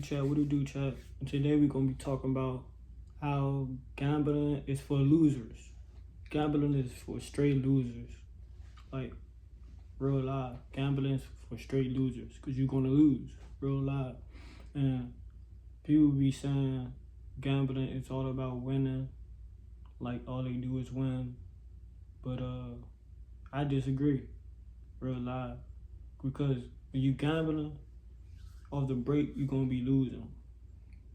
Chat, what it do, chat? And today we're gonna be talking about how gambling is for losers. Gambling is for straight losers. Like, real life. Gambling is for straight losers, because you're gonna lose. Real life. And people be saying gambling is all about winning. Like, all they do is win. But I disagree. Real life. Because when you gambling, off the break, you're gonna be losing.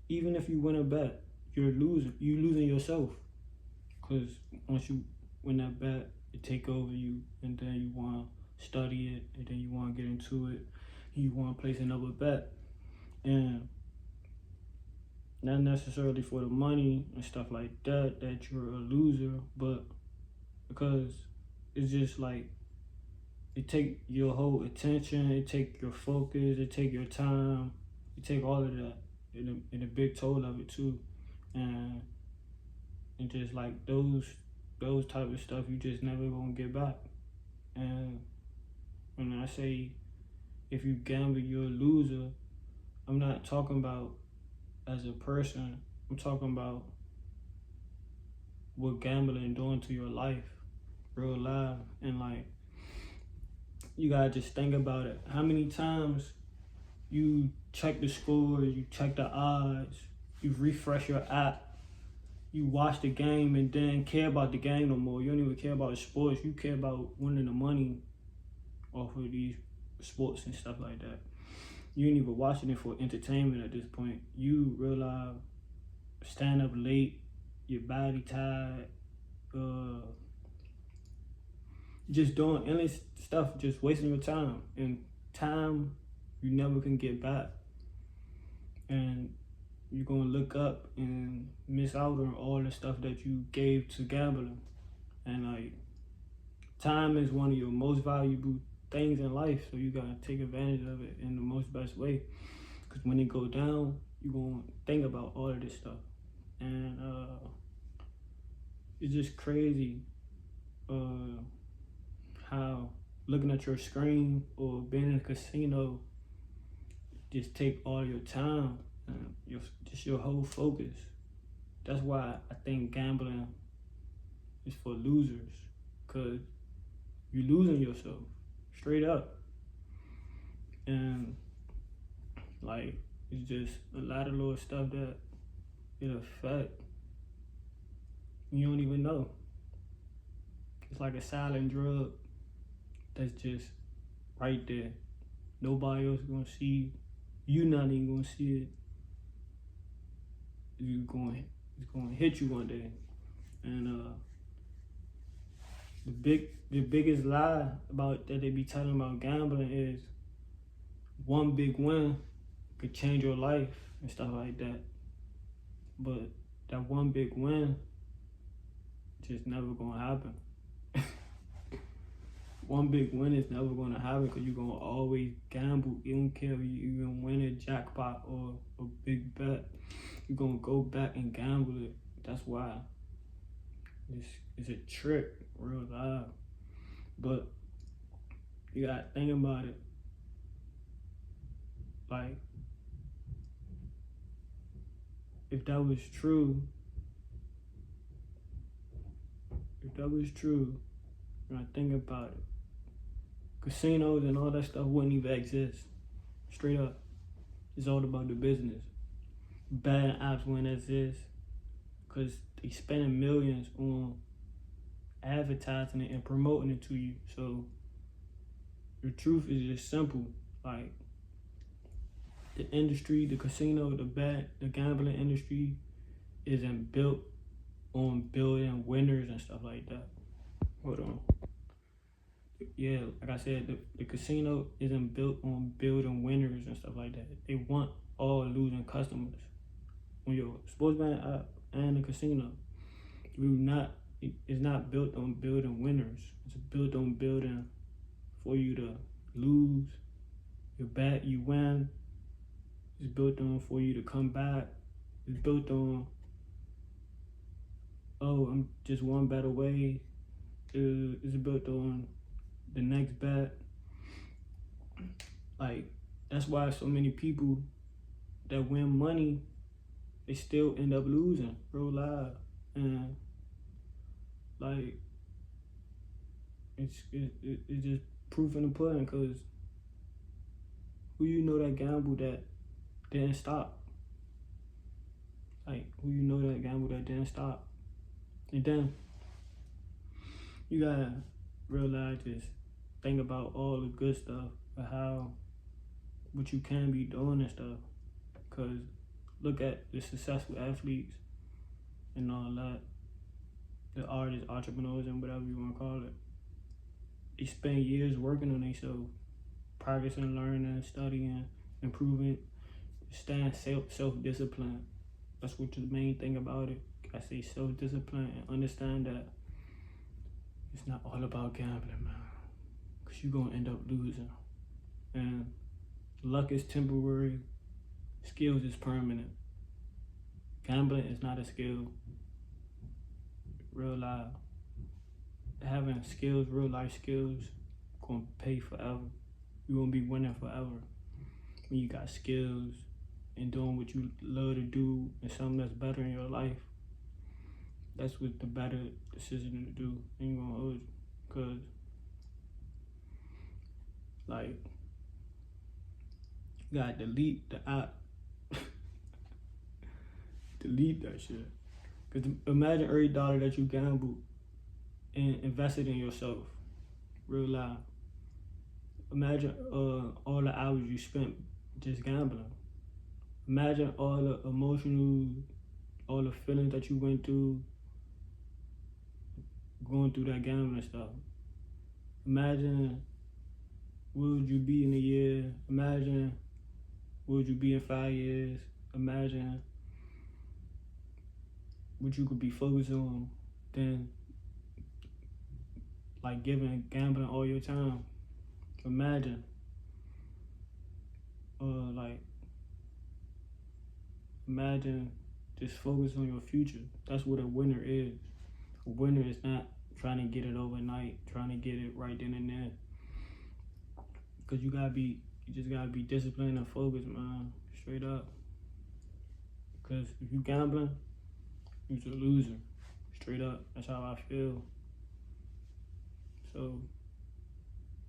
Even if you win a bet, you're losing. You losing yourself, because once you win that bet, it take over you, and then you want to study it, and then you want to get into it, and you want to place another bet, and not necessarily for the money and stuff like that you're a loser, but because it's just like it take your whole attention, it take your focus, it take your time, it take all of that, and a big toll of it too, and just like those type of stuff you just never gonna get back. And when I say if you gamble you're a loser, I'm not talking about as a person, I'm talking about what gambling doing to your life, real life. And like, you gotta just think about it. How many times you check the score, you check the odds, you refresh your app, you watch the game and then care about the game no more. You don't even care about the sports. You care about winning the money off of these sports and stuff like that. You ain't even watching it for entertainment at this point. You realize stand up late, your body tired, just doing endless stuff, just wasting your time. And time you never can get back. And you're gonna look up and miss out on all the stuff that you gave to gambling. And like, time is one of your most valuable things in life, so you gotta take advantage of it in the most best way. Because when it go down, you're gonna think about all of this stuff. And it's just crazy how looking at your screen or being in a casino just take all your time and just your whole focus. That's why I think gambling is for losers, because you're losing yourself straight up. And like, it's just a lot of little stuff that it affect. You don't even know. It's like a silent drug that's just right there. Nobody else gonna see. You not even gonna see it. It's gonna hit you one day. And the biggest lie about that they be telling about gambling is one big win could change your life and stuff like that. But that one big win just never gonna happen. One big win is never gonna happen, because you're gonna always gamble. You don't care if you even win a jackpot or a big bet. You're gonna go back and gamble it. That's why it's a trick, real life. But you gotta think about it. Like, if that was true, when I think about it, casinos and all that stuff wouldn't even exist. Straight up. It's all about the business. Bad apps wouldn't exist, because they spending millions on advertising it and promoting it to you. So the truth is just simple. Like, the industry, the casino, the gambling industry isn't built on building winners and stuff like that. Hold on. Yeah, like I said, the casino isn't built on building winners and stuff like that. They want all losing customers. On your sports betting app and the casino, it's not built on building winners. It's built on building for you to lose. You bet, you win. It's built on for you to come back. It's built on, oh, I'm just one bet away. It's built on the next bet. Like, that's why so many people that win money, they still end up losing, real live. And like, it's just proof in the pudding, because who you know that gamble that didn't stop? Like, who you know that gamble that didn't stop? And then you gotta realize, just think about all the good stuff and how what you can be doing and stuff. Cause look at the successful athletes and all that, the artists, entrepreneurs, and whatever you want to call it. They spend years working on themselves, practicing, learning, studying, improving, staying self-discipline. That's what the main thing about it. I say self-discipline, and understand that it's not all about gambling, man. Cause you're gonna end up losing. And luck is temporary, skills is permanent. Gambling is not a skill. Real life. Having skills, real life skills, gonna pay forever. You're gonna be winning forever. When you got skills and doing what you love to do and something that's better in your life, that's what the better decision to do. Ain't gonna hold you. Cause like, you gotta delete the app. Delete that shit. Cause imagine every dollar that you gambled and invested in yourself. Real life. Imagine all the hours you spent just gambling. Imagine all the emotional, all the feelings that you went through going through that gambling stuff. Imagine where would you be in a year. Imagine where would you be in 5 years. Imagine what you could be focused on. Then, like, giving gambling all your time. Imagine, imagine just focus on your future. That's what a winner is. A winner is not trying to get it overnight, trying to get it right then and there. Cause you just gotta be disciplined and focused, man. Straight up. Cause if you gambling, you're a loser. Straight up. That's how I feel. So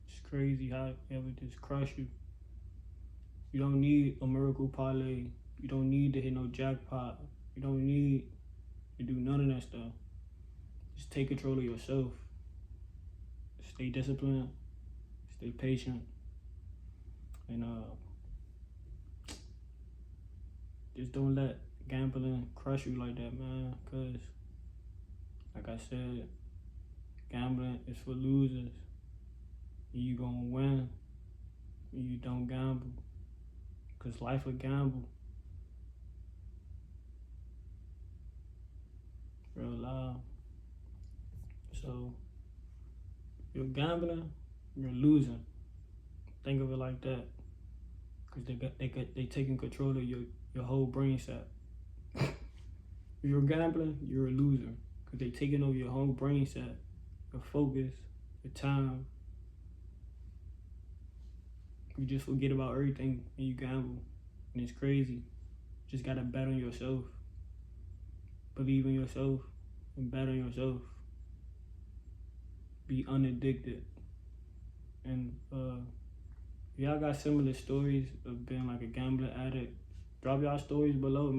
it's crazy how it would just crush you. You don't need a miracle parlay. You don't need to hit no jackpot. You don't need to do none of that stuff. Just take control of yourself. Stay disciplined. Stay patient. And just don't let gambling crush you like that, man. Cause like I said, gambling is for losers. And you gonna win when you don't gamble. Cause life a gamble. Real life. So you're gambling, you're losing. Think of it like that. Cause they taking control of your whole brain set. If you're gambling, you're a loser. Cause they taking over your whole brain set, your focus, your time. You just forget about everything and you gamble. And it's crazy. Just gotta bet on yourself. Believe in yourself and bet on yourself. Be unaddicted. And if y'all got similar stories of being like a gambling addict, drop y'all stories below.